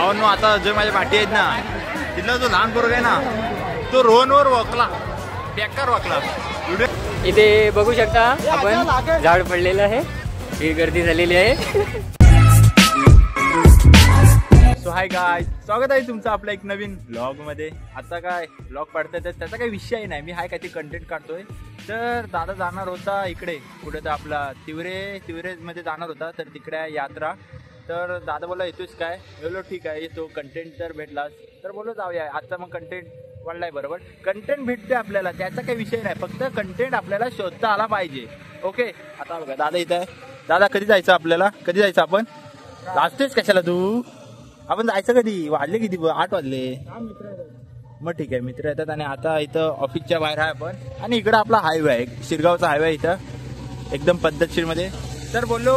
भावांनो आता जो माझ्या पाठी आहेत ना तिथला जो लहान पोरग आहे ना तो रोहनवर वकला बेकार वकला. इथे बघू शकता आपण झाड पडलेलं आहे. ही गर्दी झालेली आहे. सो हाय गाय, स्वागत आहे तुमचं आपल्या एक नवीन ब्लॉग मध्ये. आता काय ब्लॉग पडतंय तर त्याचा काही विषय नाही, मी हाय काहीतरी कंटेंट काढतोय. तर दादा जाणार होता इकडे कुठे तर आपला तिवरे मध्ये जाणार होता, तर तिकडे यात्रा. तर दादा बोलला येतोच काय, बोललो ठीक आहे येतो, कंटेंट तर भेटलाच तर बोललो जाऊया. आता मग कंटेंट वाढलाय, बरोबर कंटेंट भेटते आपल्याला, त्याचा काही विषय नाही, फक्त कंटेंट आपल्याला शोधता आला पाहिजे. ओके, आता बघा दादा इथं आहे. दादा कधी जायचं आपल्याला, कधी जायचं आपण? लाजतेच कशाला तू? आपण जायचं कधी? वाजले किती? 8 वाजले. मग ठीक आहे, मित्र येतात. आणि आता इथं ऑफिसच्या बाहेर आहे आपण, आणि इकडं आपला हायवे आहे, शिरगावचा हायवे इथं एकदम पद्धतशीर मध्ये. तर बोललो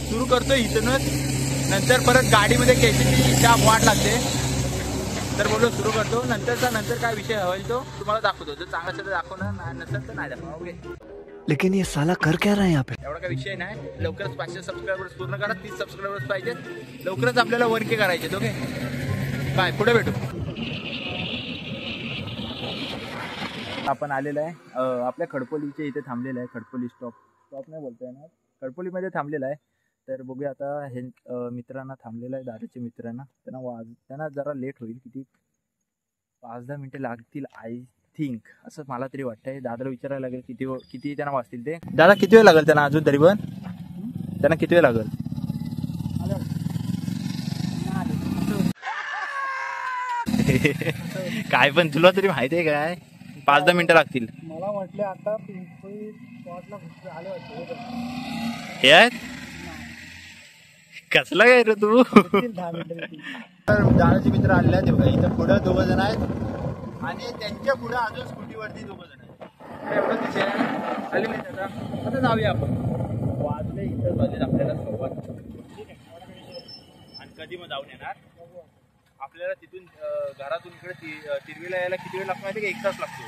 सुरू करतो इथूनच, नंतर परत गाडीमध्ये केशची चहा वाट लागते. तर बोललो सुरू करतो, नंतर काय विषय होईल तो तुम्हाला दाखवतो. जर चांगला असेल तर दाखवणार, नसेल तर नाही दाखवणार. ओके, लेकिन ये साला कर क्या रहा है यहाँ पे? एवढा काही विषय नाही. लवकरच 500 सबस्क्रायबर्स पूर्ण करा. 30 सबस्क्रायबर्स पाहिजेत. लवकरच आपल्याला 1K करायचे. ओके बाय, पुढे भेटू. आपण आलेलं आहे आपल्या खडपोलीच्या इथे थांबलेलं आहे. खडपोली स्टॉप नाही बोलता येणार, खडपोलीमध्ये थांबलेलं आहे. तर बघूया आता हे मित्रांना थांबलेलं आहे, दादाच्या मित्रांना. त्यांना जरा लेट होईल, किती 5-10 मिनिटं लागतील आय थिंक, असं मला तरी वाटतंय. दादाला विचारायला लागेल किती त्यांना वाजतील ते. दादा किती वेळ लागेल त्यांना अजून तरी पण? त्यांना किती वेळ लागेल? काय पण तुला तरी माहिती आहे काय, 5-10 मिनिटं लागतील मला म्हटले. आता पिंपळी स्पॉटला आले होते. हे आहेत कसला काय रे तू? 10 मिनिटं. तर दादाचे मित्र आलेले आहेत बघा, इथं पुढं 2 जण आहेत आणि त्यांच्या पुढे अजून स्कूटीवरती 2 जण आहेत. एवढं विषय आले नाही त्याचा. आता जाऊया आपण. वाजले इथं वाजले आपल्याला 9:15. ठीक आहे, आणि कधी मग जाऊन येणार आपल्याला तिथून घरातून इकडे तिरवीला यायला किती वेळ लागतो माहिती का? 1 तास लागतो.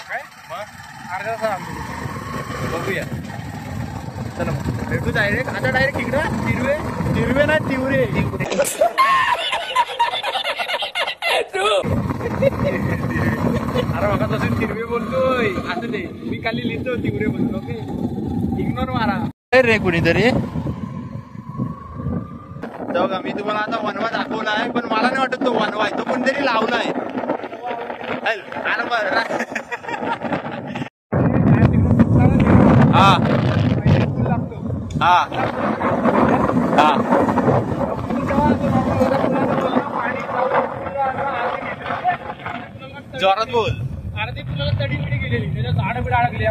काय मग अर्धा तास बघूया. चला मग भेटू डायरेक्ट. आता डायरेक्ट इकडं तिरवे ना तिवरे. अरे बघा तसं तिरवे बोलतोय, असं ते मी खाली लिहितो तिवरे बोलतो. ओके, इग्नोर मारा रे कुणीतरी. बघा मी तुम्हाला आता वनवा दाखवला आहे, पण मला नाही वाटत तो वनवा आहे, तो कोणतरी लावला आहे. हा हा हा जोरात बोल. अर्धी फुलं तडी पिढी गेलेली, त्याच्यात झाडं बिड अडकली.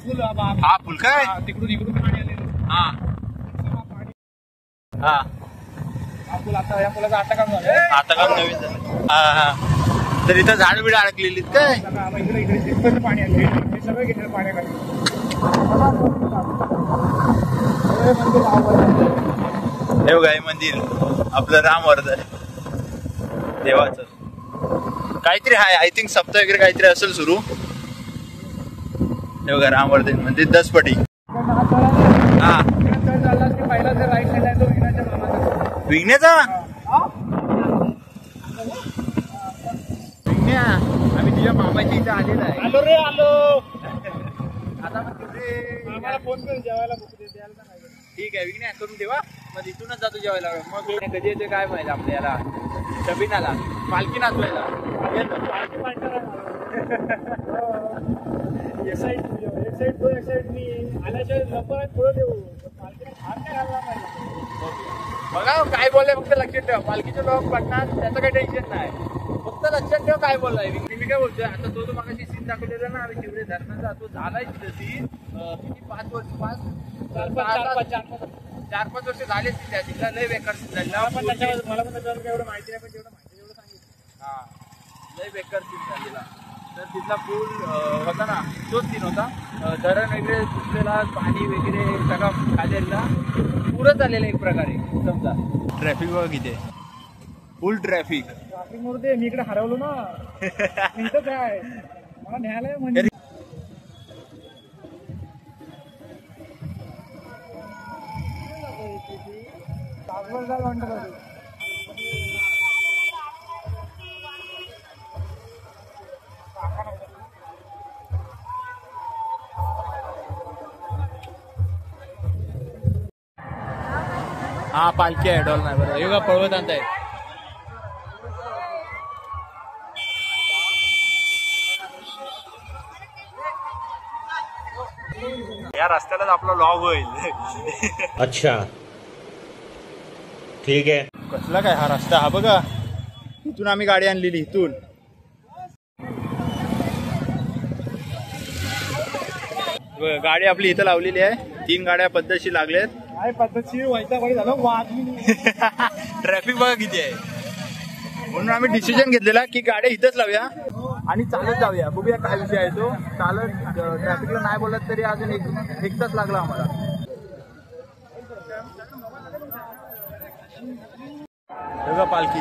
फुल हा फुल काय तिकडून इकडून पाणी आलेलं. हा हा हा फुल आता या फुलाचं आता काम झालं. आता काम नवीन झालं. हा हा, तर इथं झाड बिड अडकलेली काय? इकडे तिथपर्यंत पाणी आले, हे सगळं घेतलं पाण्याखाली. हे बघा हे मंदिर आपलं रामवर्धन देवाचं काहीतरी आहे, आय थिंक सप्ताह वगैरे काहीतरी असेल सुरू. हे बघा रामवर्धन मंदिर 10 पटी. हा पहिला जर राईट साईड आहे तो विघ्नाच्या मामाचा. विघ्नेचा विघ्न्या, आम्ही तुझ्या मामाच्या इथे आलेला आहे. आलो रे आलो. आता मग तुझे आम्हाला फोन करून जेवायला द्यायला नाही. ठीक आहे विघ्न्या करून देवा, मग इथूनच जातो जेवायला. मग कधी येते काय माहिती आपल्याला, शबीनाला पालखी नाचवायला एक साईड मी आल्याशिवाय लवकर पुढे देऊ. पालखीला हात नाही घालला पाहिजे. बघा काय बोललाय फक्त लक्षात ठेवा. पालखीचे लोक पडणार त्याचं काही टेन्शन नाही, फक्त लक्षात ठेव काय बोललाय. मी काय बोलतोय आता तो मागाशी सीन दाखवलेला ना आम्ही तिकडे धरणाचा, तो झालाय तिथे सीन किती 5 वर्ष 4-5 वर्ष झाले त्या तिथला लय बेकार सीन झाला. मला पण त्याच्यावर एवढं माहिती नाही, पण जेवढं माहिती तेवढं सांगितलं. हा लय बेकार सीन झालेला. तर तिथला पूल होता ना, तोच सीन होता. धरण वगैरे तुटलेला, पाणी वगैरे सगळं खाल्लेला, पुरं झालेलं एक प्रकारे समजा. ट्रॅफिक बघा किती फुल ट्रॅफिक. ट्रॅफिक मध्ये मी इकडे हरवलो ना. इथं काय मला न्यायालय म्हणजे तासभर झालं म्हणतात. हा पालखी आहे, डॉल नाही बरोबर. हे बघा पळवत आणताय. या रस्त्यालाच आपला लॉग होईल. अच्छा ठीक आहे. कसला काय हा रस्ता, हा बघा इथून आम्ही गाडी आणलेली इथून. गाडी आपली इथं लावलेली आहे, 3 गाड्या पद्धतशीर लागल्यात. काय पद्धतशीर व्हायचा गाडी झालं वाजली. ट्रॅफिक बघा किती आहे, म्हणून आम्ही डिसिजन घेतलेला की गाड्या इथंच लावूया आणि चालत जाऊया. बघूया काय विषय आहे तो. चालत ट्रॅफिकला नाही बोलत तरी अजून एक तास लागला आम्हाला. बघा पालखी.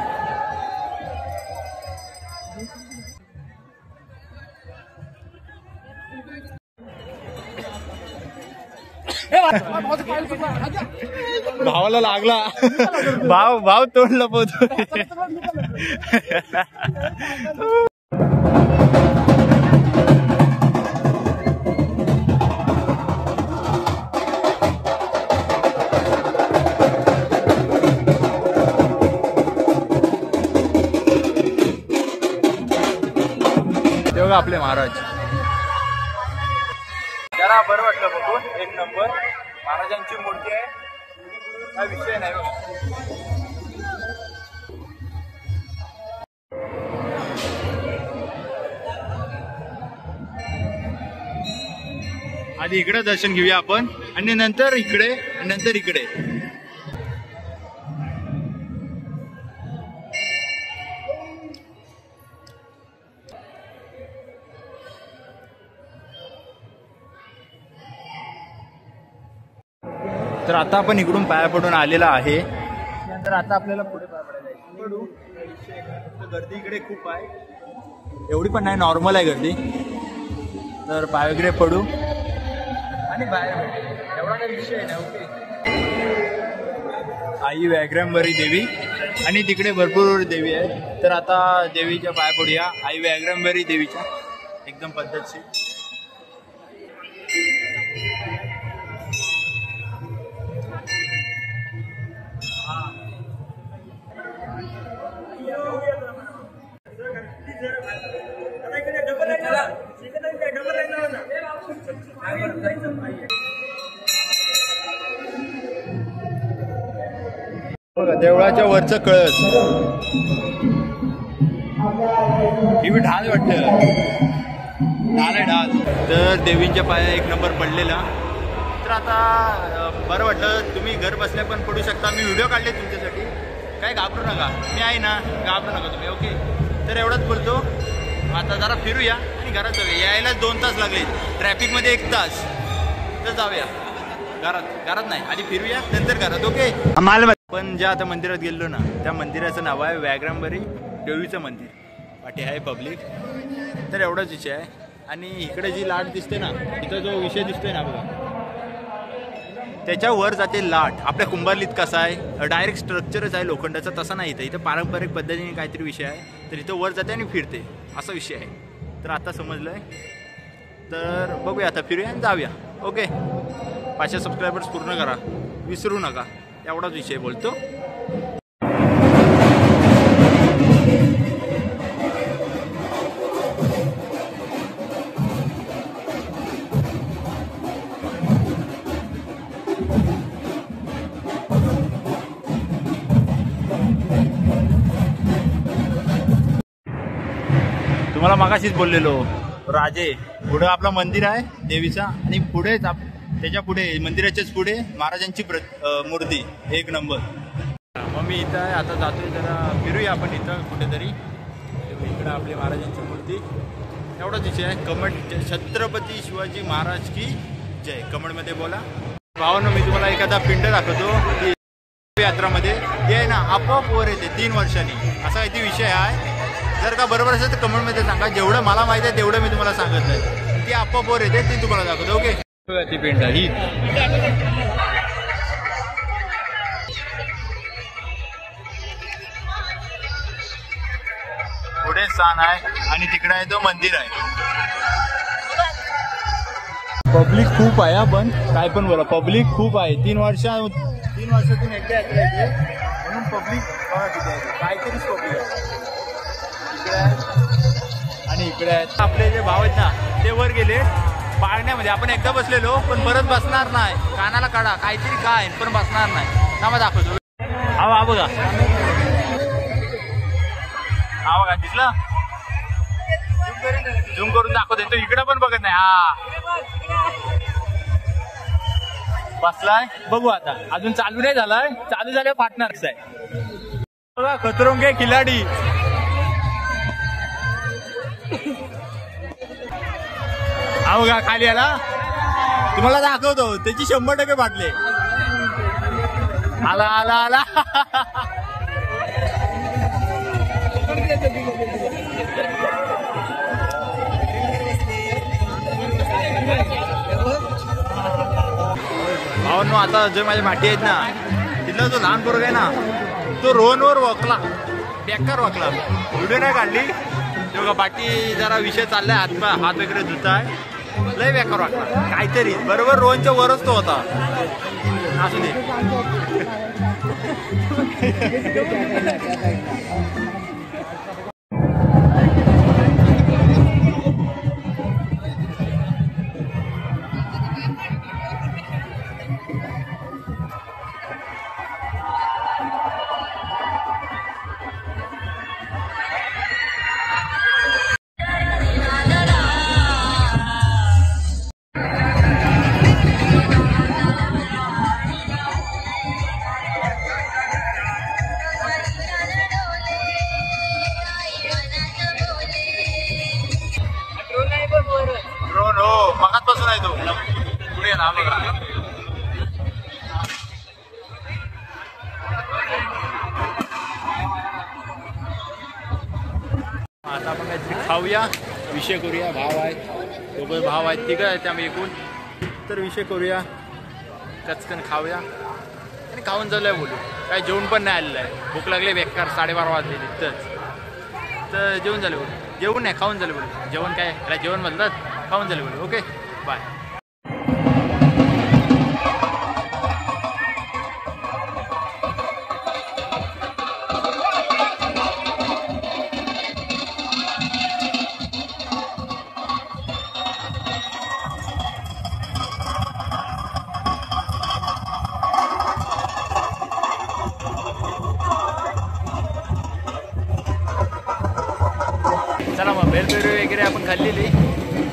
भावाला लागला. भाव तोंड लपवतो. ते बघा आपले महाराज. जरा बरं वाटलं बघून. 1 नंबर महाराजांची मूर्ती आहे, काय विषय नाही. आधी इकडे दर्शन घेऊया आपण आणि नंतर इकडे, नंतर इकडे. तर आता आपण इकडून पाया पडून आलेला आहे. तर आता आपल्याला पुढे पाया पडायला पडू. गर्दी इकडे खूप आहे, एवढी पण नाही, नॉर्मल आहे गर्दी. तर पाय वगैरे पडू आणि बाहेर भेटू, एवढा काही विषय नाही. ओके. आई व्याघ्रंबरी देवी आणि तिकडे भरपूर देवी आहे. तर आता देवीच्या पाया पडूया, आई व्याघ्रंबरी देवीच्या, एकदम पद्धतशीर. बघा देवळाच्या वरचं कळस, ही बी ढाल वाटत, ढाल आहे ढाल. तर देवींच्या पाया 1 नंबर पडलेला. तर आता बरं वाटलं, तुम्ही घर बसल्या पण पडू शकता. मी व्हिडिओ काढले तुमच्यासाठी, काय घाबरू नका, मी आहे ना, घाबरू नका तुम्ही. ओके. तर एवढंच बोलतो. आता जरा फिरूया आणि घरात जाऊया. यायला 2 तास लागले, ट्रॅफिकमध्ये 1 तास. तर जाऊया घरात नाही, आधी फिरूया नंतर घरात. ओके. पण ज्या आता मंदिरात गेलो ना, त्या मंदिराचं नाव आहे व्याघ्रंबरी देवीचं मंदिर. पाठी आहे पब्लिक. तर एवढाच विषय आहे. आणि इकडे जी लाट दिसते ना, इथं जो विषय दिसतोय ना बघा, त्याच्यावर जाते लाट. आपल्या कुंभारलीत कसा आहे, डायरेक्ट स्ट्रक्चरच आहे लोखंडाचा, तसा नाही. इथं पारंपरिक पद्धतीने काहीतरी विषय आहे. तर इथं वर जाते आणि फिरते, असा विषय आहे. तर आता समजलंय. तर बघूया, आता फिरूया आणि जाऊया. ओके. 500 सबस्क्रायबर्स पूर्ण करा, विसरू नका. एवढाच विषय बोलतो. तुम्हाला मागाशीच बोललेलो, राजे पुढे आपलं मंदिर आहे देवीचा आणि पुढेच त्याच्या पुढे मंदिराच्याच पुढे महाराजांची मूर्ती 1 नंबर. मग मी इथं आहे, आता जातोय, जरा फिरूया आपण इथं कुठेतरी. इकडं आपली महाराजांची मूर्ती. एवढाच विषय आहे. कमेंट छत्रपती शिवाजी महाराज की जय कमेंटमध्ये बोला. भावांनो, मी तुम्हाला एखादा पिंड दाखवतो की यात्रामध्ये ते आहे ना, आपोआप वर येते 3 वर्षांनी, असा काहीतरी विषय आहे. जर का बरोबर असेल तर कमेंटमध्ये सांगा. जेवढं मला माहिती आहे तेवढं मी तुम्हाला सांगत नाही. ती आपोआप वर येते, ती तुम्हाला दाखवतो. ओके. ती पिंड ही पुढे स्थान आहे आणि तिकडे आहे तो मंदिर आहे. पब्लिक खूप आहे, पण काय पण बोला, पब्लिक खूप आहे. 3 वर्षातून एकदा यात्रा येते, म्हणून पब्लिक बघा किती आहे, काहीतरीच पब्लिक आहे. इकडे आहे आणि इकडे आहेत. आपले जे भाव आहेत ना ते वर गेले पाळण्यामध्ये. आपण एकदा बसलेलो पण परत बसणार नाही. कानाला काढा काहीतरी काय, पण बसणार नाही. ना मग दाखवतो. हा बघा, हा बघा दिसला, झूम करून दाखवते. तो इकडं पण बघत नाही. हा बसलाय, बघू आता. अजून चालू नाही झालाय, चालू झाल्यावर फाटणारच आहे. बघा खतरोंगे खिलाडी. हा बघा खाली आला, तुम्हाला दाखवतो. त्याची 100% फाटले. आला आला आला. भावांनो, आता जे माझ्या माठी आहेत ना, तिथला जो लहान पोरग आहे ना, तो रोहनवर वाकला, बेकार वाकला. व्हिडिओ नाही काढली. तेव्हा पाठी जरा विषय चाललाय, हात वगैरे धुताय, लय बेकार वाकला. काहीतरी बरोबर रोहनच्या वरच तो होता. असू दे. ड्रोन हो, मगाचपासून आहे तो. पुढे ना बघा. आता आपण काहीतरी खाऊया, विषय करूया. भाव आहेत, दोघं भाव आहेत, तिघं आहेत त्यामुळे एकूण. तर विषय करूया, कचकन खाऊया आणि खाऊन झालंय बोलू. काय जेवण पण नाही आलेलं आहे. भूक लागले बेकार. 12:30 वाजले तिथंच. तर जेवण झालं बोलू. जेवण नाही, खाऊन झालं बोलू. जेवण काय याला जेवण म्हणतात, खाऊन झालं बोलू. Okay bye. चला मग, भेलपेरू वगैरे आपण खाल्लेली.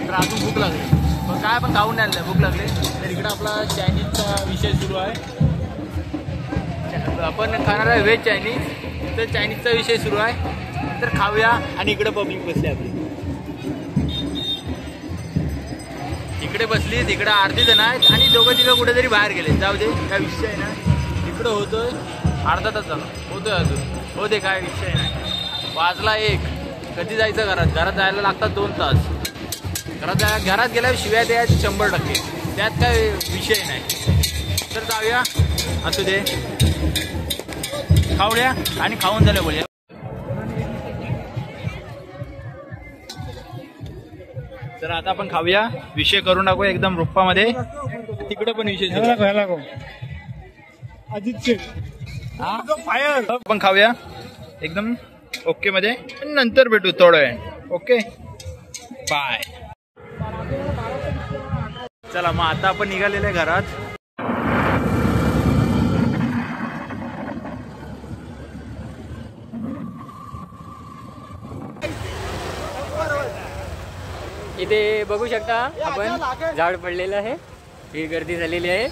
तर अजून भूक लागली, पण काय आपण खाऊन नाही आलं, भूक लागली. तर इकडं आपला चायनीजचा विषय सुरू आहे. आपण खाणार आहे व्हेज चायनीज. तर चायनीजचा विषय सुरू आहे. तर खाऊया. आणि इकडे पब्लिक बसली आपली. इकडे बसली, तिकडे अर्धी जण आहेत आणि दोघं तिघं कुठेतरी बाहेर गेले. जाऊ दे, काय विषय नाही. इकडं होतोय, अर्धा तास झाला होतोय अजून. हो दे, काय विषय नाही. वाजला 1. कधी जायचं घरात जायला लागतात 2 तास. घरात गेल्यावर शिव्या द्यायत 100%. त्यात काय विषय नाही. तर जाऊया, असू दे, खाऊया आणि खाऊन झालं बोलूया. तर आता आपण खाऊया, विषय करून टाकूया एकदम रुप्पामध्ये. तिकडे पण विषय अजित शेख फायर. आपण खाऊया एकदम ओके मध्ये, नंतर भेटू थोडं वेळ. Okay bye. चला मग, आता आपण निघालेले घरात. इथे बघू शकता आपण, झाड पडलेलं आहे. ही गर्दी झालेली आहे.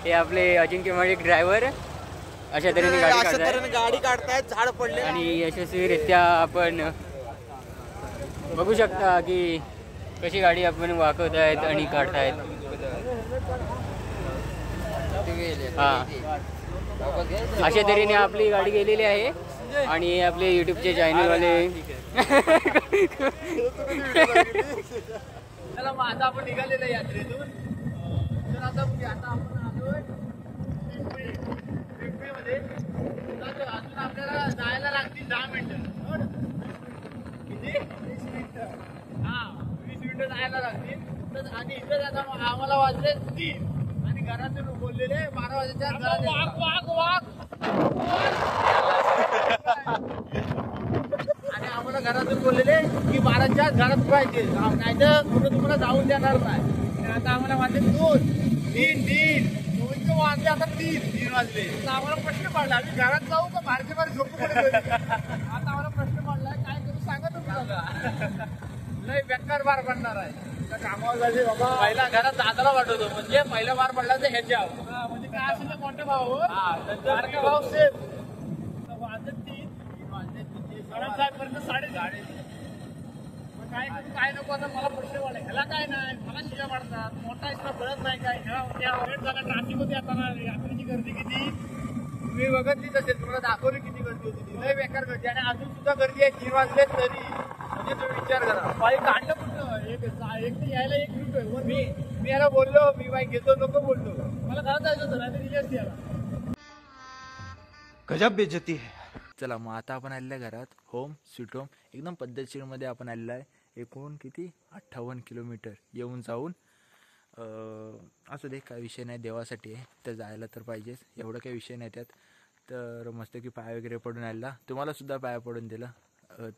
हे आपले अजिंक्य माडिक ड्रायव्हर अशा तऱ्हेने गाडी काढतायत. झाड पडले आणि यशस्वीरित्या आपण बघू शकता की कशी गाडी आपण वाकवत आहेत आणि काढतायत. हा, अशा तऱ्हेने आपली गाडी गेलेली आहे. आणि आपले युट्यूबचे चॅनलवाले. चला मग, आता आपण निघालेलं यात्रेतून. तर आता आपण आलोय पिंपळीमध्ये. अजून आपल्याला जायला लागतील 10 मिनिटं. किती? 20 मिनिटं. हा, मिनिटं जायला लागतील. तर आणि इथे आता आम्हाला वाजले 3 आणि घरातून बोललेले 12 वाजेच्या घरात आणि आम्हाला घरातून बोललेले की 12च्या घरात पाहिजे, नाही तर कुठं तुम्हाला जाऊन देणार नाही. आणि आता आम्हाला वाजले 2 वाजले, आता 3 वाजले. तर आम्हाला प्रश्न पडला आम्ही घरात जाऊ का बाहेरच्या बाहेर झोपू पडले. आता आम्हाला प्रश्न पडलाय काय करू सांगा तुम्हाला. लय बेकार बार पडणार आहे. कामावर जायचे बाबा. पहिला घरात दादाला वाटवतो, म्हणजे पहिला बार पडला तर ह्याच्या म्हणजे काय असेल तर मोठे भाऊ बारका भाऊ सेफ. वाजले 3 वाजले 3 घरात जायपर्यंत 3:30. काय करू काय नको. आता मला प्रश्न पडला ह्याला काय नाही, मला शिव्या पडतात, मोठा इतका कळत नाही काय. वेळ झाला ट्रॅफिक होती. आता रात्रीची गर्दी किती तुम्ही बघतलीच असेल, तुम्हाला दाखवली किती गर्दी होती. लय बेकार गर्दी आणि अजून सुद्धा गर्दी आहे 3 वाजले तरी. म्हणजे तुम्ही विचार करा बाईक काढलं कुठं एक तर यायला 1 मिनिट आहे. मी याला बोललो मी बाईक घेतो नको बोललो, मला घरात जायचं होतं नाही तर दिली असती याला. गजब बेइज्जती है. चला मग आता आपण आलेलं आहे घरात. होम स्वीट होम एकदम पद्धतशीरमध्ये आपण आलेलं आहे. एकूण किती 58 किलोमीटर येऊन जाऊन. असू दे काय विषय नाही, देवासाठी आहे तर जायला तर पाहिजेच, एवढं काही विषय नाही त्यात. तर मस्त की पाय वगैरे पडून आलेला, तुम्हालासुद्धा पाया पडून दिला.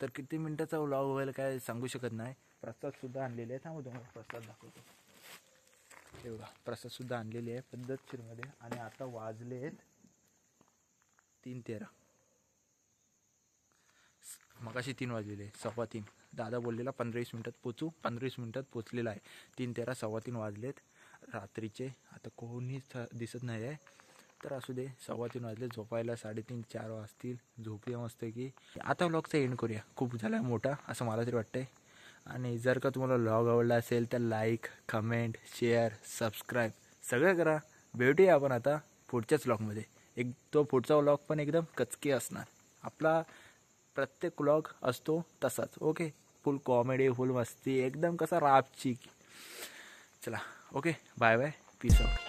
तर किती मिनटाचा व्लॉग व्हायला काय सांगू शकत नाही. प्रसादसुद्धा आणलेले आहे, थांबू तुम्हाला प्रसाद दाखवतो. तेवढा प्रसादसुद्धा आणलेली आहे पद्धतशीरमध्ये. आणि आता वाजले आहेत 3:13. मगाशी 3 वाजलेले 3:15. दादा बोललेला 15-20 मिनटात पोचू, 15-20 मिनटात पोचलेला आहे. 3:13 3:15 वाजलेत रात्रीचे. आता कोणीच दिसत नाही आहे, तर असू दे. 3:15 वाजले, झोपायला 3:30-4 वाजतील. झोपूया मस्त की. आता व्लॉगचा एंड करूया, खूप झाला मोठा असं मला तरी वाटतंय. आणि जर का तुम्हाला व्लॉग आवडला असेल तर लाईक, कमेंट, शेअर, सबस्क्राईब सगळं करा. भेटूया आपण आता पुढच्याच व्लॉगमध्ये. तो पुढचा व्लॉग पण एकदम कचके असणार. आपला प्रत्येक व्लॉग असतो तसाच. ओके, फुल कॉमेडी, फुल मस्ती, एकदम कसा रापची. चला okay, bye bye, peace out.